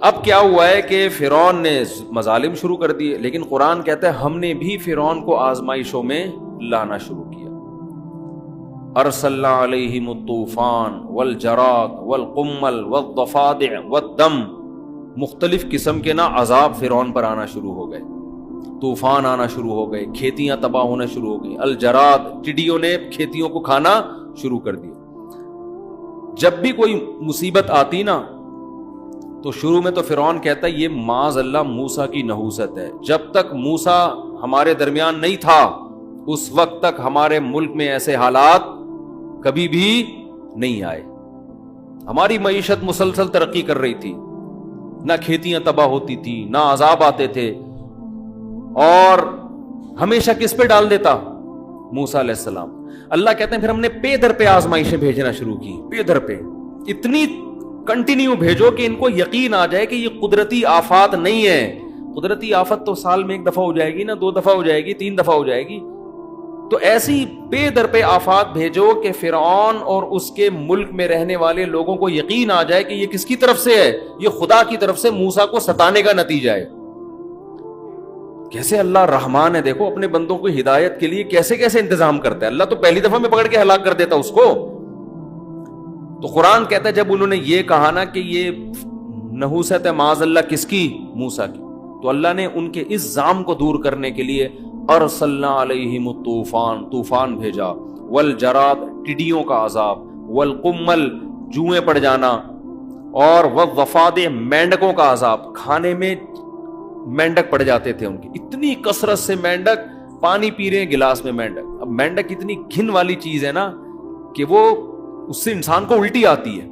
اب کیا ہوا ہے کہ فرعون نے مظالم شروع کر دیے، لیکن قرآن کہتا ہے ہم نے بھی فرعون کو آزمائشوں میں لانا شروع کیا. ارسلنا علیہم الطوفان والجراد والقمل والضفادع والدم، مختلف قسم کے عذاب فرعون پر آنا شروع ہو گئے، طوفان آنا شروع ہو گئے، کھیتیاں تباہ ہونا شروع ہو گئی. الجراد، ٹڈیوں نے کھیتیوں کو کھانا شروع کر دیا. جب بھی کوئی مصیبت آتی تو شروع میں تو فرعون کہتا ہے یہ معاذ اللہ موسیٰ کی نحوست ہے، جب تک موسیٰ ہمارے درمیان نہیں تھا اس وقت تک ہمارے ملک میں ایسے حالات کبھی بھی نہیں آئے. ہماری معیشت مسلسل ترقی کر رہی تھی، نہ کھیتیاں تباہ ہوتی تھی، نہ عذاب آتے تھے، اور ہمیشہ کس پہ ڈال دیتا؟ موسیٰ علیہ السلام. اللہ کہتے ہیں پھر ہم نے پے در پہ آزمائشیں بھیجنا شروع کی، پے در پہ اتنی کنٹینیو بھیجو کہ ان کو یقین آ جائے کہ یہ قدرتی آفات نہیں ہے. قدرتی آفت تو سال میں 1 دفعہ ہو جائے گی نا، 2 دفعہ ہو جائے گی، 3 دفعہ ہو جائے گی. تو ایسی پے در پہ آفات بھیجو کہ فرعون اور اس کے ملک میں رہنے والے لوگوں کو یقین آ جائے کہ یہ کس کی طرف سے ہے؟ یہ خدا کی طرف سے موسیٰ کو ستانے کا نتیجہ ہے. کیسے اللہ رحمان ہے، دیکھو اپنے بندوں کو ہدایت کے لیے کیسے کیسے انتظام کرتا ہے. اللہ تو پہلی دفعہ میں پکڑ کے ہلاک کر دیتا اس کو. تو قرآن کہتا ہے جب انہوں نے یہ کہا نا کہ یہ نحوست ہے معاذ اللہ کس کی؟ موسیٰ کی، تو اللہ نے ان کے اس ظام کو دور کرنے کے لیے ارسلنا علیہم الطوفان، طوفان بھیجا، والجراد، ٹڈیوں کا عذاب، والقمل، جوئیں پڑ جانا، اور والضفادع، مینڈکوں کا عذاب. کھانے میں مینڈک پڑ جاتے تھے ان کی، اتنی کثرت سے مینڈک، پانی پی رہے ہیں گلاس میں مینڈک. اب مینڈک اتنی گھن والی چیز ہے نا کہ وہ اس سے انسان کو الٹی آتی ہے.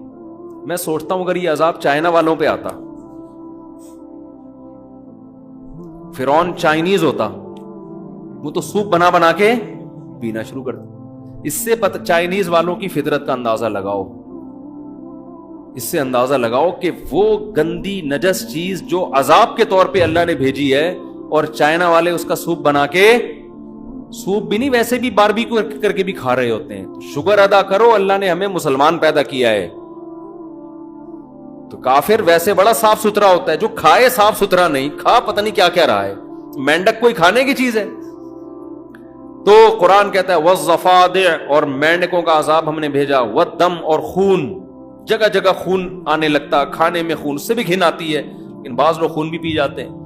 میں سوچتا ہوں اگر یہ عذاب چائنا والوں پہ آتا، فرعون چائنیز ہوتا، وہ تو سوپ بنا بنا کے پینا شروع کر دیا. اس سے پتہ چائنیز والوں کی فطرت کا اندازہ لگاؤ، اس سے اندازہ لگاؤ کہ وہ گندی نجس چیز جو عذاب کے طور پہ اللہ نے بھیجی ہے، اور چائنا والے اس کا سوپ بنا کے، سوپ بھی نہیں ویسے بھی باربیکیو کر کے بھی کھا رہے ہوتے ہیں. شکر ادا کرو اللہ نے ہمیں مسلمان پیدا کیا ہے. تو کافر ویسے بڑا صاف ستھرا ہوتا ہے، جو کھائے صاف ستھرا نہیں، کھا پتہ نہیں کیا کیا رہا ہے. مینڈک کوئی کھانے کی چیز ہے؟ تو قرآن کہتا ہے والضفادع، اور مینڈکوں کا عذاب ہم نے بھیجا، والدم، اور خون، جگہ جگہ خون آنے لگتا، کھانے میں خون سے بھی گھن آتی ہے لیکن بعض لوگ خون بھی پی جاتے ہیں.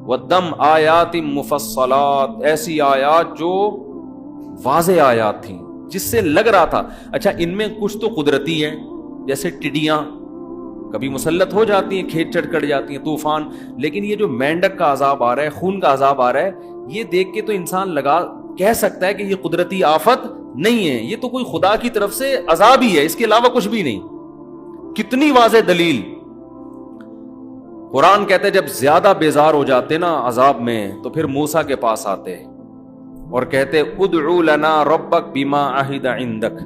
والدم آیات مفصلات، ایسی آیات جو واضح آیات تھیں جس سے لگ رہا تھا اچھا ان میں کچھ تو قدرتی ہیں، جیسے ٹڈیاں کبھی مسلط ہو جاتی ہیں، کھیت چٹ کٹ جاتی ہیں، طوفان، لیکن یہ جو مینڈک کا عذاب آ رہا ہے، خون کا عذاب آ رہا ہے، یہ دیکھ کے تو انسان کہہ سکتا ہے کہ یہ قدرتی آفت نہیں ہے، یہ تو کوئی خدا کی طرف سے عذاب ہی ہے، اس کے علاوہ کچھ بھی نہیں. کتنی واضح دلیل. قرآن کہتے جب زیادہ بیزار ہو جاتے نا عذاب میں تو پھر موسیٰ کے پاس آتے اور کہتے ادعو لنا ربک بما عہد عندک،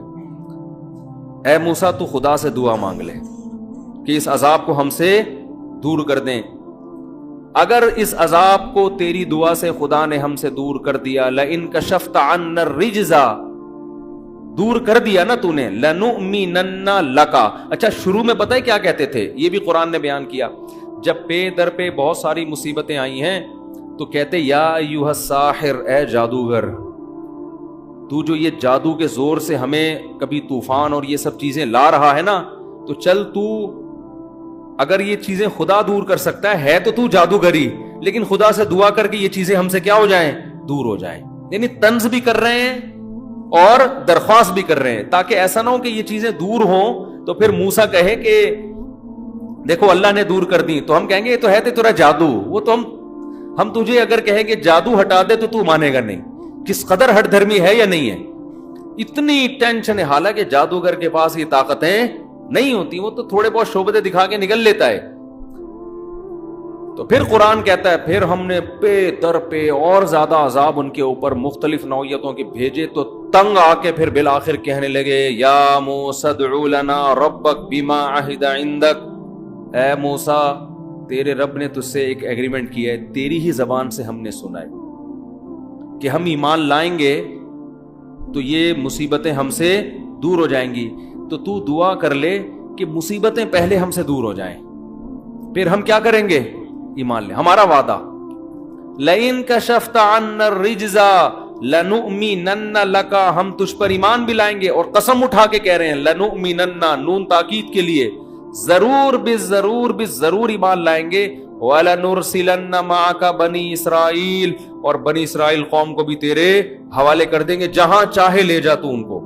اے موسیٰ تو خدا سے دعا مانگ لے کہ اس عذاب کو ہم سے دور کر دیں. اگر اس عذاب کو تیری دعا سے خدا نے ہم سے دور کر دیا، لئن کشفت عنا الرجز، دور کر دیا نا تو نے، لنؤمنن لک. اچھا شروع میں پتہ ہے کیا کہتے تھے؟ یہ بھی قرآن نے بیان کیا. جب پے در پہ بہت ساری مصیبتیں آئی ہیں تو کہتے یا ایھا الساحر، اے جادوگر، تو جو یہ جادو کے زور سے ہمیں کبھی طوفان اور یہ سب چیزیں لا رہا ہے نا، تو چل تو اگر یہ چیزیں خدا دور کر سکتا ہے تو جادوگری، لیکن خدا سے دعا کر کے یہ چیزیں ہم سے کیا ہو جائیں؟ دور ہو جائیں. یعنی طنز بھی کر رہے ہیں اور درخواست بھی کر رہے ہیں تاکہ ایسا نہ ہو کہ یہ چیزیں دور ہوں تو پھر موسیٰ کہے کہ دیکھو اللہ نے دور کر دی، تو ہم کہیں گے یہ تو ہے تیرا جادو. وہ تو ہم تجھے اگر کہیں کہ جادو ہٹا دے تو مانے گا نہیں. کس قدر ہٹ دھرمی ہے یا نہیں ہے. اتنی ٹینشن ہے، حالانکہ جادوگر کے پاس یہ طاقتیں نہیں ہوتی، وہ تو تھوڑے بہت شعبدے دکھا کے نکل لیتا ہے. تو پھر قرآن کہتا ہے پھر ہم نے پے در پہ اور زیادہ عذاب ان کے اوپر مختلف نوعیتوں کے بھیجے، تو تنگ آ کے پھر بالآخر کہنے لگے یا موسیٰ ادع لنا ربک بما عہد عندک، اے موسیٰ تیرے رب نے تجھ سے ایک ایگریمنٹ کیا ہے، تیری ہی زبان سے ہم نے سنا ہے کہ ہم ایمان لائیں گے تو یہ مصیبتیں ہم سے دور ہو جائیں گی. تو دعا کر لے کہ مصیبتیں پہلے ہم سے دور ہو جائیں، پھر ہم کیا کریں گے؟ ایمان لیں. ہمارا وعدہ لئن کشفت عنا الرجز لنؤمنن لک، ہم تجھ پر ایمان بھی لائیں گے. اور قسم اٹھا کے کہہ رہے ہیں لنؤمنن، نون تاکید کے لیے، ضرور بالضرور ایمان لائیں گے. وَلَنُرْسِلَنَّ مَعَكَ بَنِي اسرائیل، اور بنی اسرائیل قوم کو بھی تیرے حوالے کر دیں گے، جہاں چاہے لے جا تو ان کو.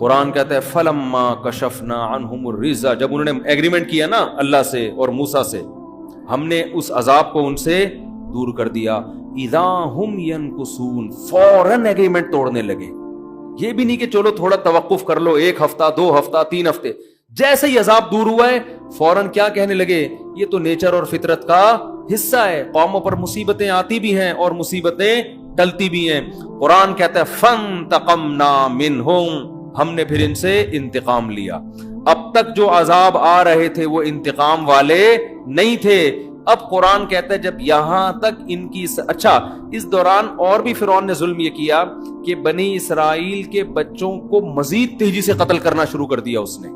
قرآن کہتا ہے فَلَمَّا كَشَفْنَا عَنْهُمُ الرِّجْزَ، جب انہوں نے ایگریمنٹ کیا نا اللہ سے اور موسیٰ سے، ہم نے اس عذاب کو ان سے دور کر دیا. اِذَا هُمْ يَنْكُثُونَ، فوراً ایگریمنٹ توڑنے لگے. یہ بھی نہیں کہ چلو تھوڑا توقف کر لو، 1 ہفتہ 2 ہفتہ 3 ہفتے. جیسے ہی عذاب دور ہوا ہے فوراً کیا کہنے لگے؟ یہ تو نیچر اور فطرت کا حصہ ہے، قوموں پر مصیبتیں آتی بھی ہیں اور مصیبتیں ٹلتی بھی ہیں. قرآن کہتا ہے فَانْتَقَمْنَا مِنْهُمْ، ہم نے پھر ان سے انتقام لیا. اب تک جو عذاب آ رہے تھے وہ انتقام والے نہیں تھے. اب قرآن کہتا ہے جب یہاں تک ان کی اچھا، اس دوران اور بھی فرعون نے ظلم یہ کیا کہ بنی اسرائیل کے بچوں کو مزید تیزی سے قتل کرنا شروع کر دیا اس نے.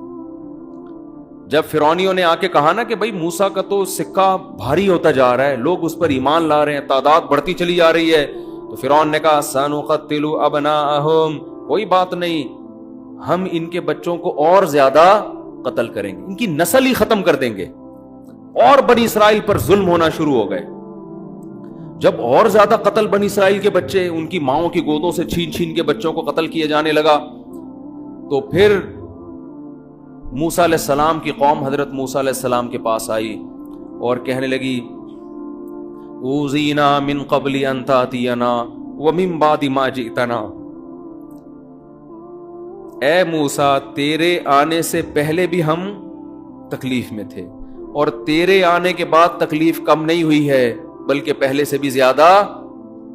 جب فرعونیوں نے آ کے کہا نا کہ بھائی موسیٰ کا تو سکہ بھاری ہوتا جا رہا ہے، لوگ اس پر ایمان لا رہے ہیں، تعداد بڑھتی چلی جا رہی ہے، تو فرعون نے کہا سَنُقَتِّلُ أَبْنَاءَهُمْ، کوئی بات نہیں، ہم ان کے بچوں کو اور زیادہ قتل کریں گے، ان کی نسل ہی ختم کر دیں گے. اور بنی اسرائیل پر ظلم ہونا شروع ہو گئے. جب اور زیادہ قتل بنی اسرائیل کے بچے ان کی ماؤں کی گودوں سے چھین چھین کے بچوں کو قتل کیے جانے لگا، تو پھر موسیٰ علیہ السلام کی قوم حضرت موسیٰ علیہ السلام کے پاس آئی اور کہنے لگی اوذینا من قبل ان تاتینا ومن بعد ما جئتنا، اے موسیٰ تیرے آنے سے پہلے بھی ہم تکلیف میں تھے، اور تیرے آنے کے بعد تکلیف کم نہیں ہوئی ہے بلکہ پہلے سے بھی زیادہ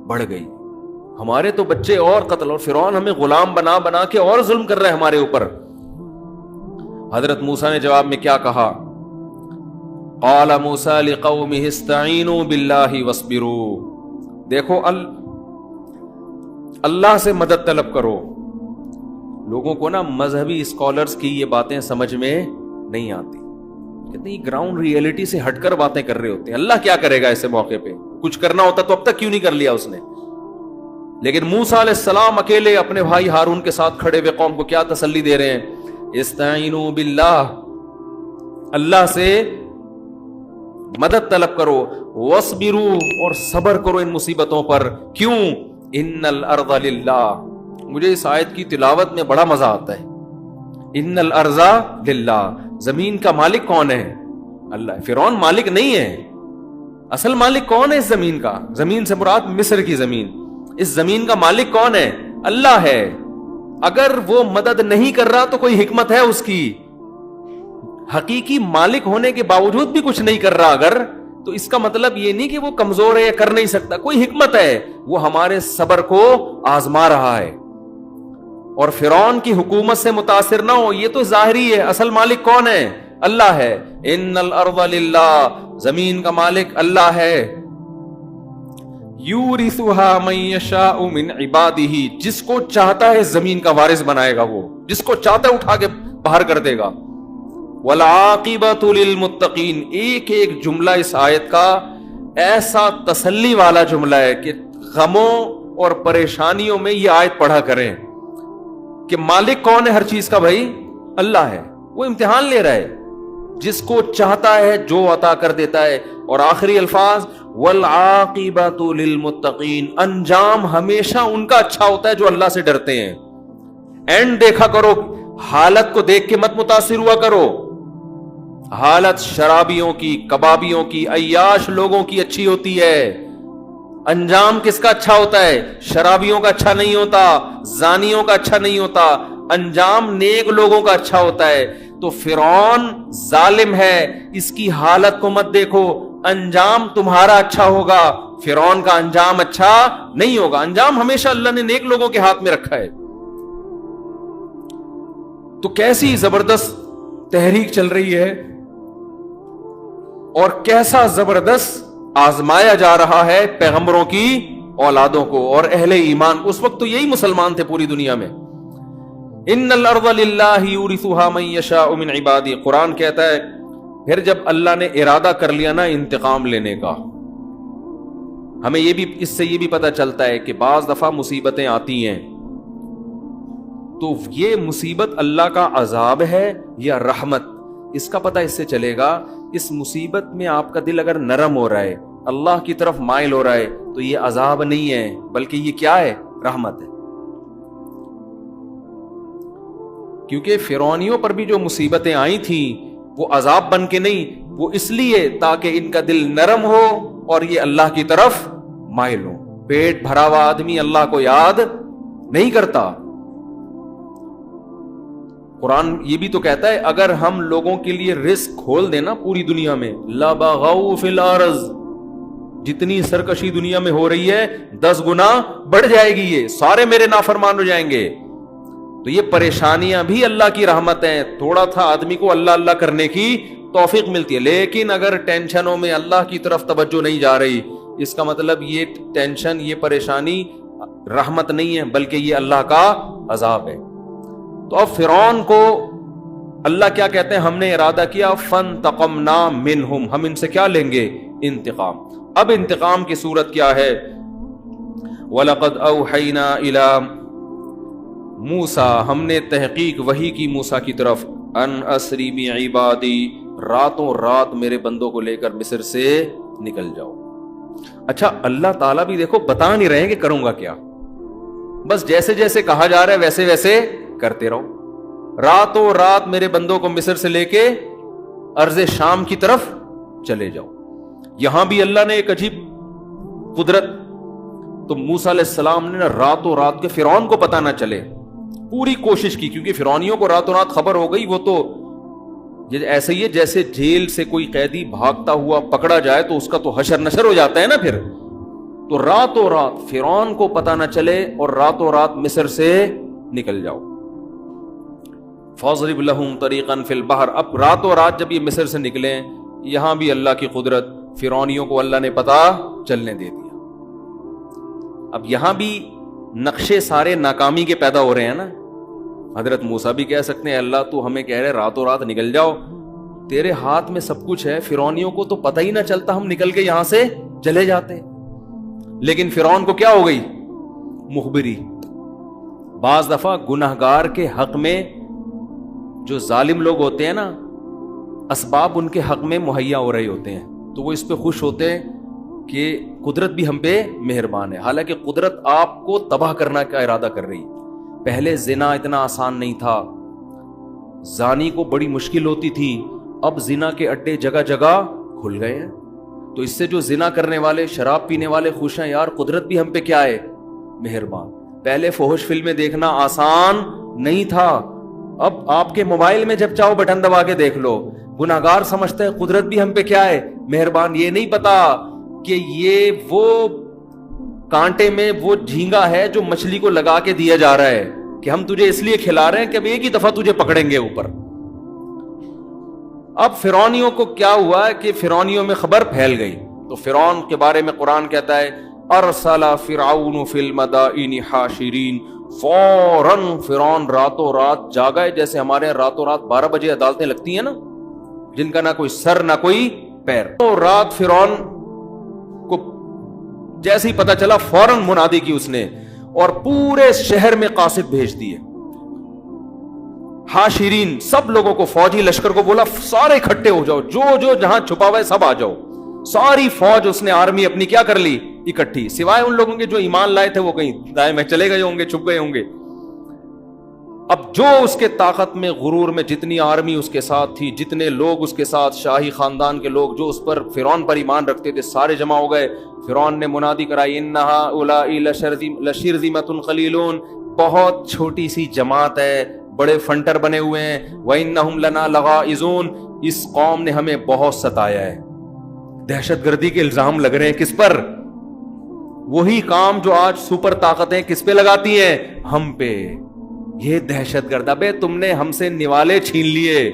بڑھ گئی. ہمارے تو بچے اور قتل، اور فرعون ہمیں غلام بنا بنا کے اور ظلم کر رہا ہے ہمارے اوپر. حضرت موسیٰ نے جواب میں کیا کہا؟ قال موسیٰ لقومہ استعینوا باللہ واصبروا، دیکھو اللہ سے مدد طلب کرو. لوگوں کو نا مذہبی اسکالرز کی یہ باتیں سمجھ میں نہیں آتی، کہتے ہیں گراؤنڈ ریئلٹی سے ہٹ کر باتیں کر رہے ہوتے ہیں. اللہ کیا کرے گا ایسے موقع پہ؟ کچھ کرنا ہوتا تو اب تک کیوں نہیں کر لیا اس نے؟ لیکن موسیٰ علیہ السلام اکیلے اپنے بھائی ہارون کے ساتھ کھڑے ہوئے قوم کو کیا تسلی دے رہے ہیں؟ استعینوا باللہ، اللہ سے مدد طلب کرو، واصبروا، اور صبر کرو ان مصیبتوں پر. کیوں؟ ان الارض للہ. مجھے اس آیت کی تلاوت میں بڑا مزہ آتا ہے. ان الارض للہ، زمین کا مالک کون ہے؟ اللہ. فرعون مالک نہیں ہے، اصل مالک کون ہے اس زمین کا؟ زمین سے مراد مصر کی زمین. اس زمین کا مالک کون ہے؟ اللہ ہے. اگر وہ مدد نہیں کر رہا تو کوئی حکمت ہے اس کی. حقیقی مالک ہونے کے باوجود بھی کچھ نہیں کر رہا اگر، تو اس کا مطلب یہ نہیں کہ وہ کمزور ہے یا کر نہیں سکتا، کوئی حکمت ہے. وہ ہمارے صبر کو آزما رہا ہے. اور فرعون کی حکومت سے متاثر نہ ہو، یہ تو ظاہری ہے، اصل مالک کون ہے؟ اللہ ہے. ان الارض للہ، زمین کا مالک اللہ ہے. یورثها من یشاء من عبادہ، جس کو چاہتا ہے زمین کا وارث بنائے گا، وہ جس کو چاہتا ہے اٹھا کے باہر کر دے گا. والعاقبۃ للمتقین، ایک ایک جملہ اس آیت کا ایسا تسلی والا جملہ ہے کہ غموں اور پریشانیوں میں یہ آیت پڑھا کریں کہ مالک کون ہے ہر چیز کا؟ بھائی اللہ ہے. وہ امتحان لے رہا ہے، جس کو چاہتا ہے جو عطا کر دیتا ہے. اور آخری الفاظ والعاقبۃ للمتقین، انجام ہمیشہ ان کا اچھا ہوتا ہے جو اللہ سے ڈرتے ہیں. اینڈ دیکھا کرو، حالت کو دیکھ کے مت متاثر ہوا کرو. حالت شرابیوں کی، کبابیوں کی، عیاش لوگوں کی اچھی ہوتی ہے، انجام کس کا اچھا ہوتا ہے؟ شرابیوں کا اچھا نہیں ہوتا، زانیوں کا اچھا نہیں ہوتا، انجام نیک لوگوں کا اچھا ہوتا ہے. تو فرعون ظالم ہے، اس کی حالت کو مت دیکھو، انجام تمہارا اچھا ہوگا، فرعون کا انجام اچھا نہیں ہوگا. انجام ہمیشہ اللہ نے نیک لوگوں کے ہاتھ میں رکھا ہے. تو کیسی زبردست تحریک چل رہی ہے اور کیسا زبردست آزمایا جا رہا ہے پیغمبروں کی اولادوں کو اور اہل ایمان. اس وقت تو یہی مسلمان تھے پوری دنیا میں. ان الارض للہ یورثها من یشاء من عبادہ، قرآن کہتا ہے پھر جب اللہ نے ارادہ کر لیا نا انتقام لینے کا، ہمیں یہ بھی اس سے یہ بھی پتہ چلتا ہے کہ بعض دفعہ مصیبتیں آتی ہیں تو یہ مصیبت اللہ کا عذاب ہے یا رحمت، اس کا پتہ اس سے چلے گا۔ اس مصیبت میں آپ کا دل اگر نرم ہو رہا ہے، اللہ کی طرف مائل ہو رہا ہے، تو یہ عذاب نہیں ہے بلکہ یہ کیا ہے؟ رحمت ہے۔ کیونکہ فرعونیوں پر بھی جو مصیبتیں آئی تھیں وہ عذاب بن کے نہیں، وہ اس لیے تاکہ ان کا دل نرم ہو اور یہ اللہ کی طرف مائل ہو۔ پیٹ بھرا ہوا آدمی اللہ کو یاد نہیں کرتا۔ قرآن یہ بھی تو کہتا ہے اگر ہم لوگوں کے لیے رزق کھول دینا پوری دنیا میں، لَبَغَوْا فِي الْأَرْضِ، جتنی سرکشی دنیا میں ہو رہی ہے 10 گنا بڑھ جائے گی، یہ سارے میرے نافرمان ہو جائیں گے۔ تو یہ پریشانیاں بھی اللہ کی رحمت ہیں، تھوڑا تھا آدمی کو اللہ اللہ کرنے کی توفیق ملتی ہے۔ لیکن اگر ٹینشنوں میں اللہ کی طرف توجہ نہیں جا رہی، اس کا مطلب یہ ٹینشن، یہ پریشانی رحمت نہیں ہے بلکہ یہ اللہ کا عذاب ہے۔ تو اب فرعون کو اللہ کیا کہتے ہیں؟ ہم نے ارادہ کیا فَانْتَقَمْنَا مِنْهُمْ، ہم ان سے کیا لیں گے؟ انتقام۔ اب انتقام کی صورت کیا ہے؟ وَلَقَدْ أَوْحَيْنَا إِلَىٰ مُوسَىٰ، ہم نے تحقیق وحی کی موسیٰ کی طرف، أَنْ أَسْرِ بِعِبَادِي، راتوں رات میرے بندوں کو لے کر مصر سے نکل جاؤ۔ اچھا اللہ تعالیٰ بھی دیکھو بتا نہیں رہے ہیں کہ کروں گا کیا، بس جیسے جیسے کہا جا رہا ہے ویسے ویسے کرتے رہو۔ راتوں رات میرے بندوں کو مصر سے لے کے ارض شام کی طرف چلے جاؤ۔ یہاں بھی اللہ نے ایک عجیب قدرت، تو موسیٰ علیہ السلام نے راتوں رات کے فرعون کو پتہ نہ چلے پوری کوشش کی، کیونکہ فرعونیوں کو راتوں رات خبر ہو گئی، وہ تو ایسے ہی ہے جیسے جیل سے کوئی قیدی بھاگتا ہوا پکڑا جائے تو اس کا تو حشر نشر ہو جاتا ہے نا پھر۔ تو راتوں رات فرعون کو پتہ نہ چلے اور راتوں رات مصر سے نکل جاؤ۔ فَاضْرِبْ لَهُمْ طَرِيقًا فِي الْبَحْرِ، اب راتوں رات جب یہ مصر سے نکلے، یہاں بھی اللہ کی قدرت، فرعونیوں کو اللہ نے پتہ چلنے دے دیا۔ اب یہاں بھی نقشے سارے ناکامی کے پیدا ہو رہے ہیں نا۔ حضرت موسیٰ بھی کہہ سکتے ہیں اللہ تو ہمیں کہہ رہے راتوں رات نکل جاؤ، تیرے ہاتھ میں سب کچھ ہے، فرعونیوں کو تو پتہ ہی نہ چلتا، ہم نکل کے یہاں سے چلے جاتے۔ لیکن فرعون کو کیا ہو گئی؟ مخبری۔ بعض دفعہ گناہگار کے حق میں جو ظالم لوگ ہوتے ہیں نا، اسباب ان کے حق میں مہیا ہو رہے ہوتے ہیں، تو وہ اس پہ خوش ہوتے ہیں کہ قدرت بھی ہم پہ مہربان ہے، حالانکہ قدرت آپ کو تباہ کرنا کا ارادہ کر رہی۔ پہلے زنا اتنا آسان نہیں تھا، زانی کو بڑی مشکل ہوتی تھی، اب زنا کے اڈے جگہ جگہ کھل گئے ہیں، تو اس سے جو زنا کرنے والے، شراب پینے والے خوش ہیں، یار قدرت بھی ہم پہ کیا ہے؟ مہربان۔ پہلے فحش فلمیں دیکھنا آسان نہیں تھا، اب آپ کے موبائل میں جب چاہو بٹن دبا کے دیکھ لو۔ گناہگار سمجھتا ہے قدرت بھی ہم پہ کیا ہے؟ مہربان۔ یہ نہیں پتا کہ یہ وہ کانٹے میں وہ جھینگا ہے جو مچھلی کو لگا کے دیا جا رہا ہے کہ ہم تجھے اس لیے کھلا رہے ہیں کہ اب ایک ہی دفعہ تجھے پکڑیں گے اوپر۔ اب فرعونیوں کو کیا ہوا کہ فرعونیوں میں خبر پھیل گئی، تو فرعون کے بارے میں قرآن کہتا ہے ارسل فرعون فی المدائن حاشرین، فوراً فرعون راتوں رات جاگا ہے، جیسے ہمارے راتوں رات 12 بجے عدالتیں لگتی ہیں نا، جن کا نہ کوئی سر نہ کوئی پیر۔ تو رات فرعون کو جیسے ہی پتا چلا فوراً منادی کی اس نے، اور پورے شہر میں قاصد بھیج دیے، حاشرین، سب لوگوں کو، فوجی لشکر کو بولا سارے اکٹھے ہو جاؤ، جو جہاں چھپا ہوا ہے سب آ جاؤ۔ ساری فوج اس نے آرمی اپنی کیا کر لی؟ اکٹھی، سوائے ان لوگوں کے جو ایمان لائے تھے وہ کہیں دائیں میں چلے گئے ہوں گے، چھپ گئے ہوں گے۔ اب جو اس کے طاقت میں، غرور میں، جتنی آرمی اس کے ساتھ تھی، جتنے لوگ اس کے ساتھ، شاہی خاندان کے لوگ جو اس پر فرعون پر ایمان رکھتے تھے، سارے جمع ہو گئے۔ فرعون نے منادی کرائی ان هؤلاء لشرذمة قلیلون، بہت چھوٹی سی جماعت ہے، بڑے فنٹر بنے ہوئے ہیں، وانہم لنا لغائظون، اس قوم نے ہمیں بہت ستایا ہے۔ دہشت گردی کے الزام لگ رہے ہیں کس پر؟ وہی کام جو آج سپر طاقتیں کس پہ لگاتی ہیں؟ ہم پہ۔ یہ دہشت گرد، ابے تم نے ہم سے نوالے چھین لیے،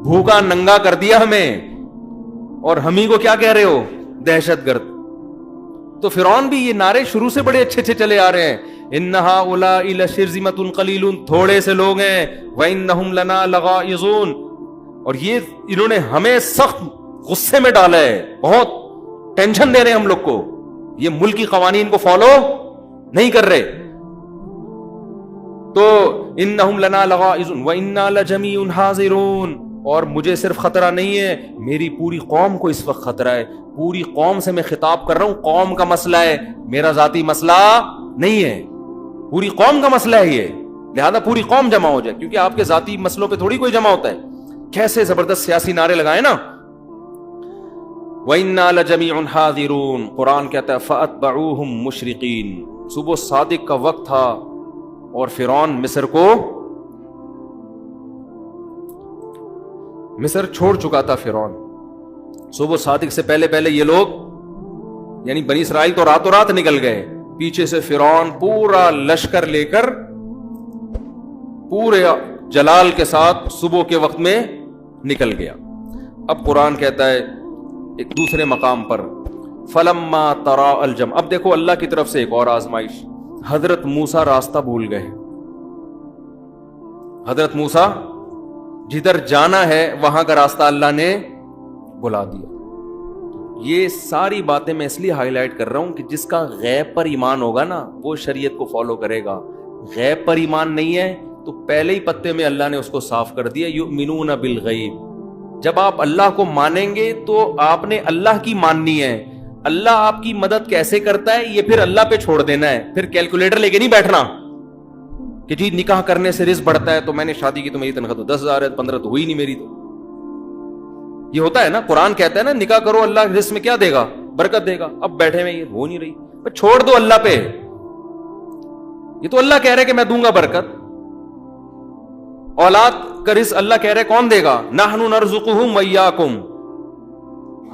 بھوکا ننگا کر دیا ہمیں، اور ہم ہی کو کیا کہہ رہے ہو؟ دہشت گرد۔ تو فرعون بھی یہ نعرے شروع سے بڑے اچھے چلے آ رہے ہیں، ان هؤلاء لشرذمة قلیلون، تھوڑے سے لوگ ہیں، وانہم لنا لغائظون، اور یہ انہوں نے ہمیں سخت غصے میں ڈالا ہے, بہت ٹینشن دے رہے ہیں ہم لوگ کو, یہ ملک کی قوانین کو فالو نہیں کر رہے. تو انہم لنا لغائظون وانا لجمیع حاضرون, اور مجھے صرف خطرہ نہیں ہے, میری پوری قوم کو اس وقت خطرہ ہے. پوری قوم سے میں خطاب کر رہا ہوں, قوم کا مسئلہ ہے, میرا ذاتی مسئلہ نہیں ہے, پوری قوم کا مسئلہ ہے یہ, لہذا پوری قوم جمع ہو جائے, کیونکہ آپ کے ذاتی مسئلوں پہ تھوڑی کوئی جمع ہوتا ہے. کیسے زبردست سیاسی نعرے لگائے نا. وَإِنَّا لَجَمِيعٌ حَاذِرُونَ, قرآن کہتا ہے فَأَتْبَعُوهُمْ مُشْرِقِينَ. صبح صادق کا وقت تھا اور فرعون مصر چھوڑ چکا تھا. فرعون صبح صادق سے پہلے پہلے یہ لوگ یعنی بنی اسرائیل تو راتوں رات نکل گئے, پیچھے سے فرعون پورا لشکر لے کر پورے جلال کے ساتھ صبح کے وقت میں نکل گیا. اب قرآن کہتا ہے ایک دوسرے مقام پر فلما ترا الجم. اب دیکھو اللہ کی طرف سے ایک اور آزمائش. حضرت موسیٰ راستہ بھول گئے. حضرت موسیٰ جدھر جانا ہے وہاں کا راستہ اللہ نے بلا دیا. یہ ساری باتیں میں اس لیے ہائی لائٹ کر رہا ہوں کہ جس کا غیب پر ایمان ہوگا نا وہ شریعت کو فالو کرے گا. غیب پر ایمان نہیں ہے تو پہلے ہی پتے میں اللہ نے اس کو صاف کر دیا, یؤمنون بالغیب. جب آپ اللہ کو مانیں گے تو آپ نے اللہ کی ماننی ہے. اللہ آپ کی مدد کیسے کرتا ہے یہ پھر اللہ پہ چھوڑ دینا ہے. پھر کیلکولیٹر لے کے نہیں بیٹھنا کہ جی نکاح کرنے سے رزق بڑھتا ہے, تو میں نے شادی کی تو میری تنخواہ تو 10,000 ہے, 15 تو ہوئی نہیں میری. تو یہ ہوتا ہے نا, قرآن کہتا ہے نا نکاح کرو اللہ رزق میں کیا دے گا, برکت دے گا. اب بیٹھے میں یہ ہو نہیں رہی, چھوڑ دو اللہ پہ. یہ تو اللہ کہہ رہے کہ میں دوں گا برکت. اولاد کا رزق اللہ کہہ رہے کون دے گا, نحن نرزقہم وایاکم,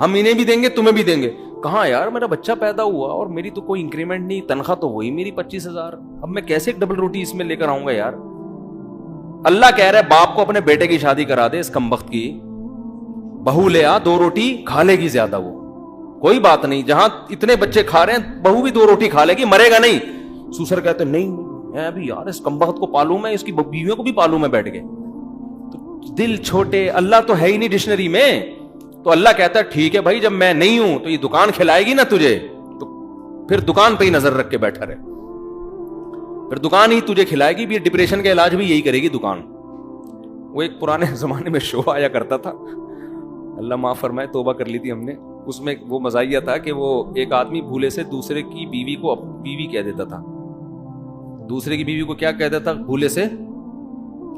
ہم انہیں بھی دیں گے تمہیں بھی دیں گے. کہاں یار میرا بچہ پیدا ہوا اور میری تو کوئی انکریمنٹ نہیں, تنخواہ تو وہی میری 25,000, اب میں کیسے ایک ڈبل روٹی اس میں لے کر آؤں گا یار. اللہ کہہ رہے باپ کو اپنے بیٹے کی شادی کرا دے, اس کمبخت کی بہو لے آ, 2 روٹی کھا لے گی زیادہ, وہ کوئی بات نہیں, جہاں اتنے بچے کھا رہے ہیں بہو بھی 2 روٹی کھا لے گی, مرے گا نہیں. سوسر کہتے نہیں میں ابھی یار اس کمبخت کو پالوں, میں اس کی بیویوں کو بھی پالوں میں بیٹھ کے. تو دل چھوٹے, اللہ تو ہے ہی نہیں ڈکشنری میں. تو اللہ کہتا ہے ٹھیک ہے بھائی, جب میں نہیں ہوں تو یہ دکان کھلائے گی نا تجھے, تو پھر دکان پہ ہی نظر رکھ کے بیٹھا رہے, پھر دکان ہی تجھے کھلائے گی. بھی ڈپریشن کا علاج بھی یہی کرے گی دکان. وہ ایک پرانے زمانے میں شو آیا کرتا تھا, اللہ معاف فرمائے, توبہ کر لی تھی ہم نے. اس میں وہ مزاحیہ تھا کہ وہ ایک آدمی بھولے سے دوسرے کی بیوی کو بیوی کہہ دیتا تھا, دوسرے کی بیوی کو کیا کہتا تھا, بھولے سے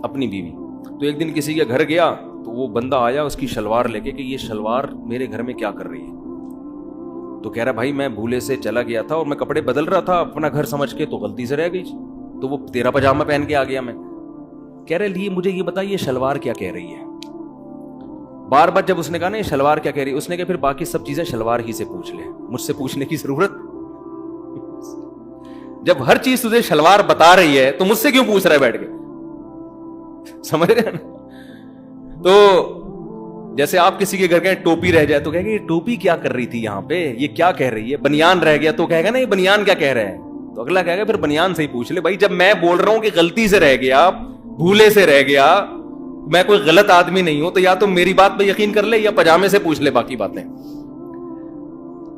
اپنی بیوی. تو ایک دن کسی کے گھر گیا تو وہ بندہ آیا اس کی شلوار لے کے کہ یہ شلوار میرے گھر میں کیا کر رہی ہے. تو کہہ رہا بھائی میں بھولے سے چلا گیا تھا اور میں کپڑے بدل رہا تھا اپنا گھر سمجھ کے, تو غلطی سے رہ گئی, تو وہ تیرا پاجامہ پہن کے آ گیا میں. کہہ رہے لیے مجھے یہ بتا یہ شلوار کیا کہہ رہی ہے. بار بار جب اس نے کہا نا یہ شلوار کیا کہہ رہی ہے, اس نے کہا پھر باقی سب چیزیں شلوار ہی سے پوچھ لے, مجھ سے پوچھنے کی ضرورت. جب ہر چیز تجھے شلوار بتا رہی ہے تو مجھ سے کیوں پوچھ رہا ہے بیٹھ کے, سمجھ رہے ہیں نا. تو جیسے آپ کسی کے گھر گئے ٹوپی رہ جائے تو کہے گا یہ ٹوپی کیا کر رہی تھی یہاں پہ, یہ کیا کہہ رہی ہے. بنیان رہ گیا تو کہے گا نا یہ بنیان کیا کہہ رہے ہیں, تو اگلا کہے گا پھر بنیان سے ہی پوچھ لے. بھائی جب میں بول رہا ہوں کہ غلطی سے رہ گیا, بھولے سے رہ گیا, میں کوئی غلط آدمی نہیں ہوں, تو یا تو میری بات پہ یقین کر لے یا پاجامے سے پوچھ لے باقی باتیں.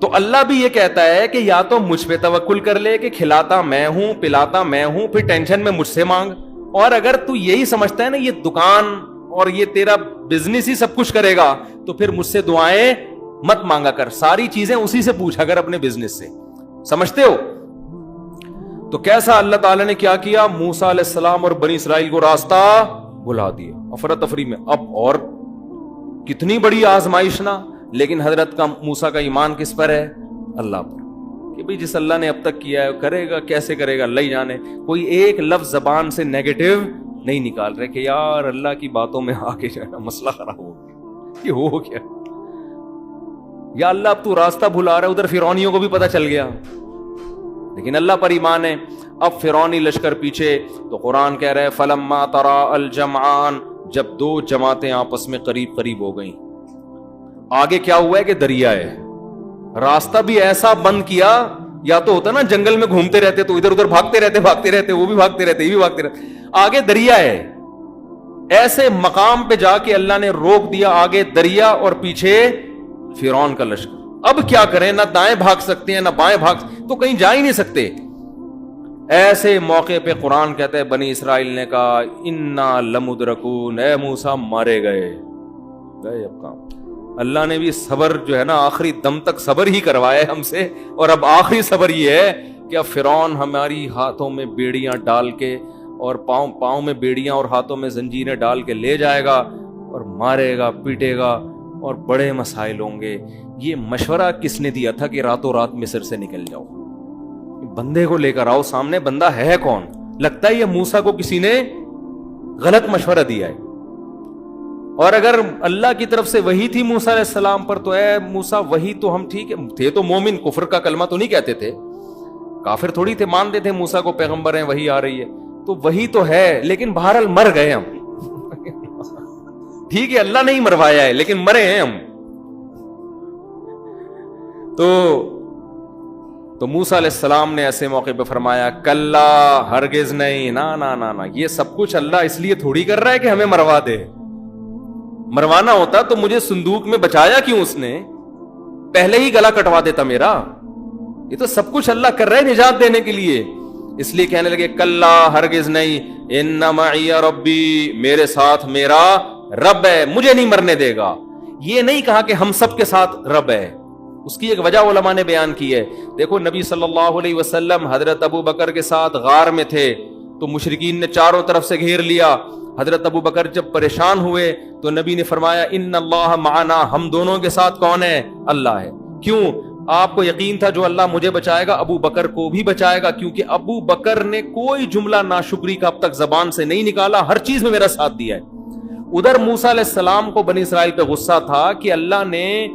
تو اللہ بھی یہ کہتا ہے کہ یا تو مجھ پہ توکل کر لے کہ کھلاتا میں ہوں پلاتا میں ہوں, پھر ٹینشن میں مجھ سے مانگ. اور اگر تو یہی سمجھتا ہے نا یہ دکان اور یہ تیرا بزنس ہی سب کچھ کرے گا, تو پھر مجھ سے دعائیں مت مانگا کر, ساری چیزیں اسی سے پوچھا کر اپنے بزنس سے. سمجھتے ہو؟ تو کیسا اللہ تعالیٰ نے کیا کیا, موسیٰ علیہ السلام اور بنی اسرائیل کو راستہ بلا دیا افراتفری میں. اب اور کتنی بڑی آزمائش نا, لیکن حضرت کا موسیٰ کا ایمان کس پر ہے, اللہ پر, کہ بھئی جس اللہ نے اب تک کیا ہے کرے گا, کیسے کرے گا اللہ ہی جانے. کوئی ایک لفظ زبان سے نیگیٹو نہیں نکال رہے کہ یار اللہ کی باتوں میں آ کے جانا مسئلہ خراب ہو گیا, یہ ہو گیا, یا اللہ اب تو راستہ بھلا رہا ہے. ادھر فرعونیوں کو بھی پتہ چل گیا, لیکن اللہ پر ایمان ہے. اب فرعونی لشکر پیچھے, تو قرآن کہہ رہے فلما ترا الجمعان, جب 2 جماعتیں آپس میں قریب قریب ہو گئیں. آگے کیا ہوا ہے کہ دریا ہے, راستہ بھی ایسا بند کیا, یا تو ہوتا نا جنگل میں گھومتے رہتے تو ادھر ادھر بھاگتے رہتے وہ بھی بھاگتے رہتے یہ بھی بھاگتے رہتے, آگے دریا ہے. ایسے مقام پہ جا کے اللہ نے روک دیا, آگے دریا اور پیچھے فرعون کا لشکر. اب کیا کریں, نہ دائیں بھاگ سکتے ہیں نہ بائیں بھاگ, تو کہیں جا ہی نہیں سکتے. ایسے موقع پہ قرآن کہتا ہے بنی اسرائیل نے کہا انا لمدرکون, اے موسیٰ مارے گئے اب کام. اللہ نے بھی صبر جو ہے نا آخری دم تک صبر ہی کروایا ہے ہم سے, اور اب آخری صبر یہ ہے کہ اب فرعون ہماری ہاتھوں میں بیڑیاں ڈال کے اور پاؤں میں بیڑیاں اور ہاتھوں میں زنجیریں ڈال کے لے جائے گا اور مارے گا, پیٹے گا, اور بڑے مسائل ہوں گے. یہ مشورہ کس نے دیا تھا کہ راتوں رات مصر سے نکل جاؤ؟ بندے کو لے کر آؤ سامنے, بندہ ہے کون؟ لگتا ہے یہ موسیٰ کو کسی نے غلط مشورہ دیا ہے. اور اگر اللہ کی طرف سے وحی تھی موسیٰ علیہ السلام پر تو اے موسیٰ وحی تو ہم ٹھیک ہے تھے تو مومن, کفر کا کلمہ تو نہیں کہتے تھے, کافر تھوڑی تھے, مانتے تھے موسیٰ کو پیغمبر ہیں, وحی آ رہی ہے, تو وہی تو ہے, لیکن بہرحال مر گئے ہم. ٹھیک ہے اللہ نہیں مروایا ہے لیکن مرے ہیں ہم. تو موسیٰ علیہ السلام نے ایسے موقع پہ فرمایا کلا, ہرگز نہیں, نا, یہ سب کچھ اللہ اس لیے تھوڑی کر رہا ہے کہ ہمیں مروا دے. مروانا ہوتا تو مجھے صندوق میں بچایا کیوں اس نے, پہلے ہی گلا کٹوا دیتا میرا. یہ تو سب کچھ اللہ کر رہا ہے نجات دینے کے لیے. اس لیے کہنے لگے کلا, ہرگز نہیں, ان معی ربی, میرے ساتھ میرا رب ہے, مجھے نہیں مرنے دے گا. یہ نہیں کہا کہ ہم سب کے ساتھ رب ہے. اس کی ایک وجہ علماء نے بیان کی ہے. دیکھو نبی صلی اللہ علیہ وسلم حضرت ابو بکر کے ساتھ غار میں تھے تو مشرکین نے چاروں طرف سے گھیر لیا. حضرت ابو بکر جب پریشان ہوئے تو نبی نے فرمایا ان اللہ معنا, ہم دونوں کے ساتھ کون ہے؟ اللہ ہے. کیوں؟ آپ کو یقین تھا جو اللہ مجھے بچائے گا ابو بکر کو بھی بچائے گا, کیونکہ ابو بکر نے کوئی جملہ ناشکری کا اب تک زبان سے نہیں نکالا, ہر چیز میں میرا ساتھ دیا ہے. ادھر موسیٰ علیہ السلام کو بنی اسرائیل پہ غصہ تھا کہ اللہ نے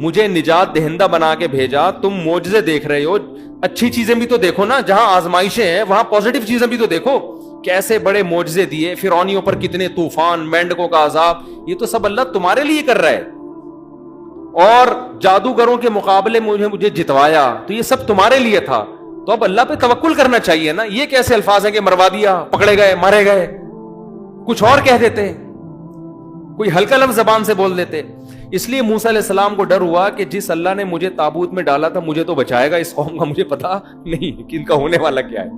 مجھے نجات دہندہ بنا کے بھیجا, تم معجزے دیکھ رہے ہو, اچھی چیزیں بھی تو دیکھو نا, جہاں آزمائشیں ہیں وہاں پازیٹو چیزیں بھی تو دیکھو. کیسے بڑے معجزے دیے, فرعونیوں پر کتنے طوفان, مینڈکوں کا عذاب, یہ تو سب اللہ تمہارے لیے کر رہا ہے. اور جادوگروں کے مقابلے مجھے جتوایا تو یہ سب تمہارے لیے تھا. تو اب اللہ پہ توکل کرنا چاہیے نا. یہ کیسے الفاظ ہیں کہ مروا دیا, پکڑے گئے, مارے گئے, کچھ اور کہہ دیتے, کوئی ہلکا لفظ زبان سے بول دیتے. اس لیے موسیٰ علیہ السلام کو ڈر ہوا کہ جس اللہ نے مجھے تابوت میں ڈالا تھا مجھے تو بچائے گا, اس قوم کا مجھے پتا نہیں کہ ان کا ہونے والا کیا ہے.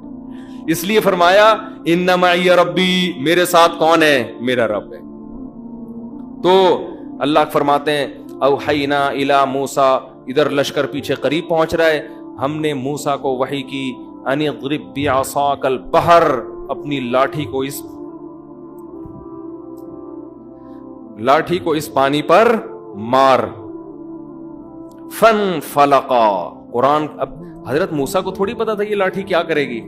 اس لیے فرمایا ان معی ربی, میرے ساتھ کون ہے؟ میرا رب ہے. تو اللہ فرماتے ہیں اوحینا الی موسیٰ, ادھر لشکر پیچھے قریب پہنچ رہا ہے, ہم نے موسیٰ کو وحی کی ان اضرب بعصاک البحر, اپنی لاٹھی کو اس پانی پر مار. فانفلقا, قرآن, اب حضرت موسیٰ کو تھوڑی پتا تھا یہ لاٹھی کیا کرے گی.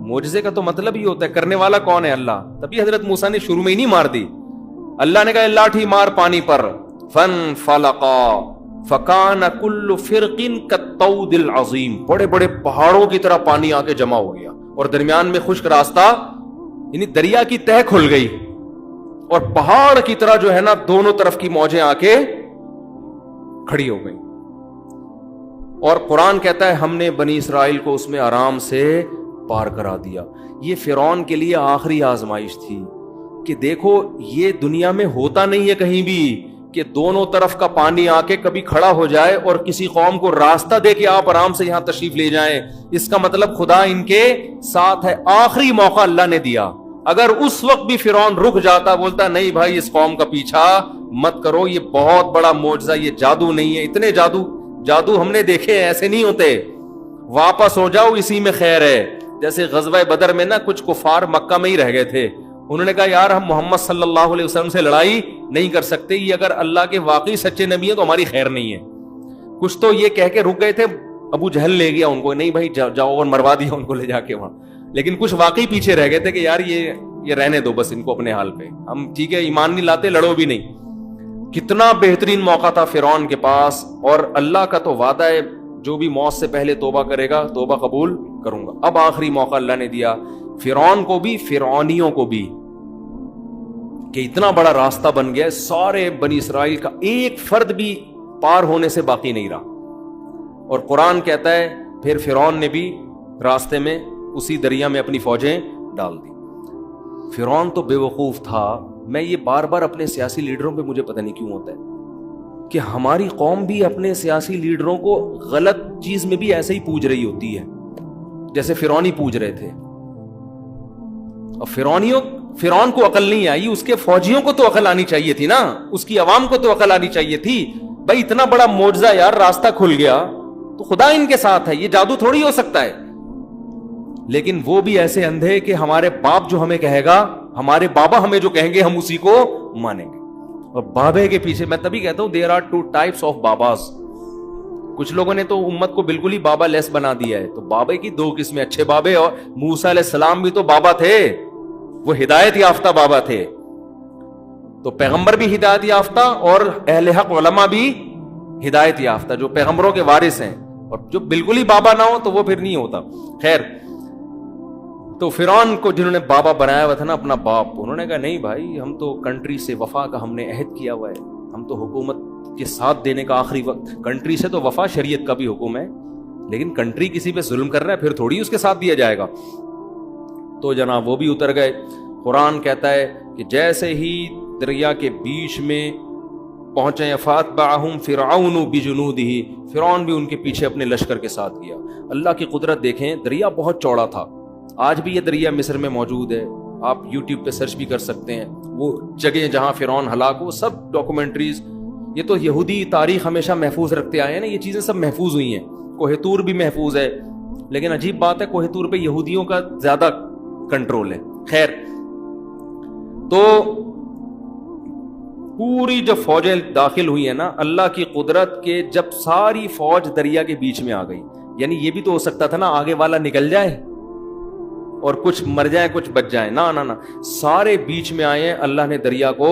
معجزے کا تو مطلب ہی ہوتا ہے کرنے والا کون ہے؟ اللہ. تبھی حضرت موسیٰ نے شروع میں ہی نہیں مار دی. اللہ نے کہا لاٹھی مار پانی پر. فانفلقا فکان کل فرق کالطود العظیم, بڑے بڑے پہاڑوں کی طرح پانی آ کے جمع ہو گیا اور درمیان میں خشک راستہ, یعنی دریا کی تہ کھل گئی اور پہاڑ کی طرح جو ہے نا دونوں طرف کی موجیں آ کے کھڑی ہو گئی. اور قرآن کہتا ہے ہم نے بنی اسرائیل کو اس میں آرام سے پار کرا دیا. یہ فرعون کے لیے آخری آزمائش تھی کہ دیکھو یہ دنیا میں ہوتا نہیں ہے کہیں بھی کہ دونوں طرف کا پانی آ کے کبھی کھڑا ہو جائے اور کسی قوم کو راستہ دے کے آپ آرام سے یہاں تشریف لے جائیں. اس کا مطلب خدا ان کے ساتھ ہے. آخری موقع اللہ نے دیا. اگر اس وقت بھی فرعون رک جاتا, بولتا نہیں بھائی اس قوم کا پیچھا مت کرو, یہ بہت بڑا معجزہ, یہ جادو نہیں ہے, اتنے جادو ہم نے دیکھے ایسے نہیں ہوتے, واپس ہو جاؤ اسی میں خیر ہے. جیسے غزوہ بدر میں نا کچھ کفار مکہ میں ہی رہ گئے تھے, انہوں نے کہا یار ہم محمد صلی اللہ علیہ وسلم سے لڑائی نہیں کر سکتے, یہ اگر اللہ کے واقعی سچے نبی ہیں تو ہماری خیر نہیں ہے. کچھ تو یہ کہہ کے رک گئے تھے, ابو جہل لے گیا ان کو, نہیں بھائی جاؤ, اور مروا دیا ان کو لے جا کے وہاں. لیکن کچھ واقعی پیچھے رہ گئے تھے کہ یار یہ رہنے دو بس ان کو اپنے حال پہ, ہم ٹھیک ہے ایمان نہیں لاتے, لڑو بھی نہیں. کتنا بہترین موقع تھا فرعون کے پاس, اور اللہ کا تو وعدہ ہے جو بھی موت سے پہلے توبہ کرے گا توبہ قبول کروں گا. اب آخری موقع اللہ نے دیا فرعون کو بھی, فرعونیوں کو بھی, کہ اتنا بڑا راستہ بن گیا, سارے بنی اسرائیل کا ایک فرد بھی پار ہونے سے باقی نہیں رہا. اور قرآن کہتا ہے پھر فرعون نے بھی راستے میں اسی دریا میں اپنی فوجیں ڈال دی. فرعون تو بے وقوف تھا. میں یہ بار بار اپنے سیاسی لیڈروں پہ مجھے پتہ نہیں کیوں ہوتا ہے کہ ہماری قوم بھی اپنے سیاسی لیڈروں کو غلط چیز میں بھی ایسے ہی پوج رہی ہوتی ہے جیسے فرعونی پوج رہے تھے. اور فرعون کو عقل نہیں آئی, اس کے فوجیوں کو تو عقل آنی چاہیے تھی نا, اس کی عوام کو تو عقل آنی چاہیے تھی. بھائی اتنا بڑا معجزہ یار, راستہ کھل گیا تو خدا ان کے ساتھ ہے, یہ جادو تھوڑی ہو سکتا ہے. لیکن وہ بھی ایسے اندھے کہ ہمارے باپ جو ہمیں کہے گا, ہمارے بابا ہمیں جو کہیں گے ہم اسی کو مانیں گے. اور بابے کے پیچھے, میں تبھی کہتا ہوں there are two types of باباز. کچھ لوگوں نے تو امت کو بالکل ہی بابا لیس بنا دیا ہے. تو بابے کی دو قسمیں, اچھے بابے, اور موسیٰ علیہ السلام بھی تو بابا تھے, وہ ہدایت یافتہ بابا تھے. تو پیغمبر بھی ہدایت یافتہ اور اہل حق علماء بھی ہدایت یافتہ, جو پیغمبروں کے وارث ہیں. اور جو بالکل ہی بابا نہ ہو تو وہ پھر نہیں ہوتا. خیر, تو فرعون کو جنہوں نے بابا بنایا ہوا تھا نا, اپنا باپ, انہوں نے کہا نہیں بھائی, ہم تو کنٹری سے وفا کا ہم نے عہد کیا ہوا ہے, ہم تو حکومت کے ساتھ دینے کا آخری وقت, کنٹری سے تو وفا, شریعت کا بھی حکم ہے, لیکن کنٹری کسی پہ ظلم کر رہا ہے پھر تھوڑی اس کے ساتھ دیا جائے گا. تو جناب وہ بھی اتر گئے. قرآن کہتا ہے کہ جیسے ہی دریا کے بیچ میں پہنچے, فاتبعہم فرعون بجنودہ, فرعون بھی ان کے پیچھے اپنے لشکر کے ساتھ گیا. اللہ کی قدرت دیکھیں, دریا بہت چوڑا تھا. آج بھی یہ دریا مصر میں موجود ہے, آپ یوٹیوب پہ سرچ بھی کر سکتے ہیں. وہ جگہ جہاں فرعون ہلاک, وہ سب ڈاکومنٹریز, یہ تو یہودی تاریخ ہمیشہ محفوظ رکھتے آئے ہیں نا, یہ چیزیں سب محفوظ ہوئی ہیں. کوہ طور بھی محفوظ ہے, لیکن عجیب بات ہے کوہ طور پہ یہودیوں کا زیادہ کنٹرول ہے. خیر, تو پوری جب فوجیں داخل ہوئی ہیں نا, اللہ کی قدرت کے جب ساری فوج دریا کے بیچ میں آ گئی, یعنی یہ بھی تو ہو سکتا تھا نا آگے والا نکل جائے اور کچھ مر جائیں کچھ بچ جائیں, نہ سارے بیچ میں آئے, اللہ نے دریا کو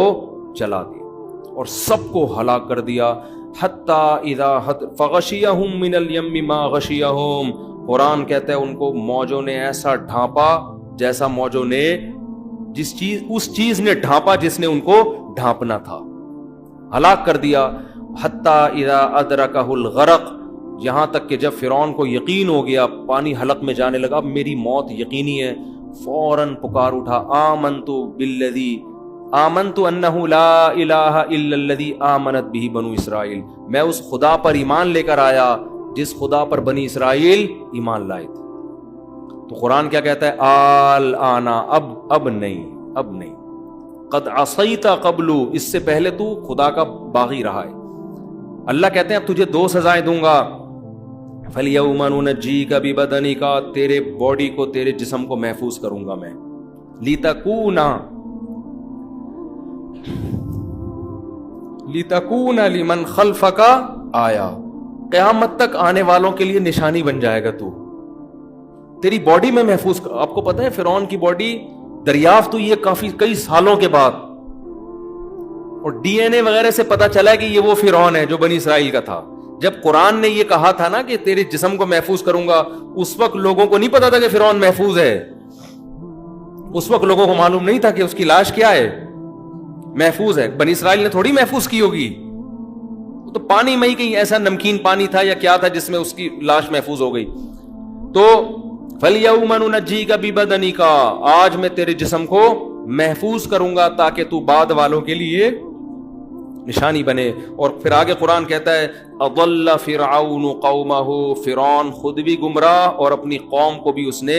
چلا دیا اور سب کو ہلاک کر دیا. حتی اذا فغشیہم من الیم ما غشیہم, قرآن کہتا ہے ان کو موجوں نے ایسا ڈھانپا جیسا موجوں نے اس چیز نے ڈھانپا جس نے ان کو ڈھانپنا تھا, ہلاک کر دیا. حتی اذا ادرکہ الغرق, یہاں تک کہ جب فرعون کو یقین ہو گیا, پانی حلق میں جانے لگا, اب میری موت یقینی ہے, فوراً پکار اٹھا, آمنت انہ لا الہ الا الذی آمنت بہ بنو اسرائیل, میں اس خدا پر ایمان لے کر آیا جس خدا پر بنی اسرائیل ایمان لائے تھے. تو قرآن کیا کہتا ہے, آنا, اب نہیں, قد عصیت قبل, اس سے پہلے تو خدا کا باغی رہا ہے. اللہ کہتے ہیں اب تجھے دو سزائیں دوں گا. فَالْيَوْمَ نُنَجِّيكَ بِبَدَنِكَ, تیرے باڈی کو, تیرے جسم کو محفوظ کروں گا میں. لِتَكُونَ لِمَنْ خَلْفَكَ آیا, قیامت تک آنے والوں کے لیے نشانی بن جائے گا تو, تیری باڈی میں محفوظ. آپ کو پتا ہے فرعون کی باڈی دریافت ہوئی ہے کئی سالوں کے بعد, اور ڈی این اے وغیرہ سے پتا چلا کہ یہ وہ فرعون ہے جو بنی اسرائیل کا تھا. جب قرآن نے یہ کہا تھا نا کہ تیرے جسم کو محفوظ کروں گا, اس وقت لوگوں کو نہیں پتا تھا کہ فرعون محفوظ ہے, اس وقت لوگوں کو معلوم نہیں تھا کہ اس کی لاش کیا ہے, محفوظ ہے. بنی اسرائیل نے تھوڑی محفوظ کی ہوگی, تو پانی میں ہی کہیں ایسا نمکین پانی تھا یا کیا تھا جس میں اس کی لاش محفوظ ہو گئی. تو فَالْيَوْمَ نُنَجِّيكَ بِبَدَنِكَ, آج میں تیرے جسم کو محفوظ کروں گا تاکہ تو بعد والوں کے لیے نشانی بنے. اور پھر آگے قرآن کہتا ہے اضل فرعون قومہ, فرعون خود بھی گمراہ اور اپنی قوم کو بھی اس نے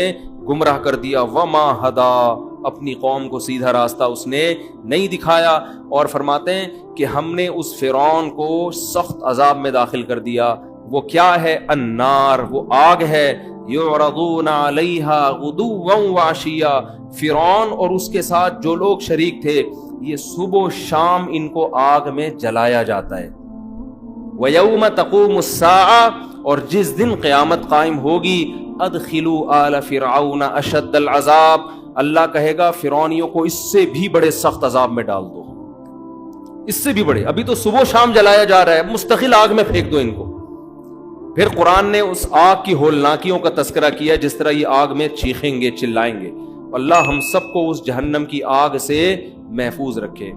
گمراہ کر دیا. وما ہدا, اپنی قوم کو سیدھا راستہ اس نے نہیں دکھایا. اور فرماتے ہیں کہ ہم نے اس فرعون کو سخت عذاب میں داخل کر دیا. وہ کیا ہے, النار, وہ آگ ہے, یعرضون علیہا غدوا وعشیا, فرعون اور اس کے ساتھ جو لوگ شریک تھے یہ صبح و شام ان کو آگ میں جلایا جاتا ہے. وَيَوْمَ تَقُومُ السَّاعَةُ, اور جس دن قیامت قائم ہوگی, ادخلوا آل فرعون اشد العذاب, اللہ کہے گا فرعونیوں کو اس سے بھی بڑے سخت عذاب میں ڈال دو, اس سے بھی بڑے. ابھی تو صبح و شام جلایا جا رہا ہے, مستقل آگ میں پھینک دو ان کو. پھر قرآن نے اس آگ کی ہولناکیوں کا تذکرہ کیا, جس طرح یہ آگ میں چیخیں گے, چلائیں گے. اللہ ہم سب کو اس جہنم کی آگ سے محفوظ رکھے.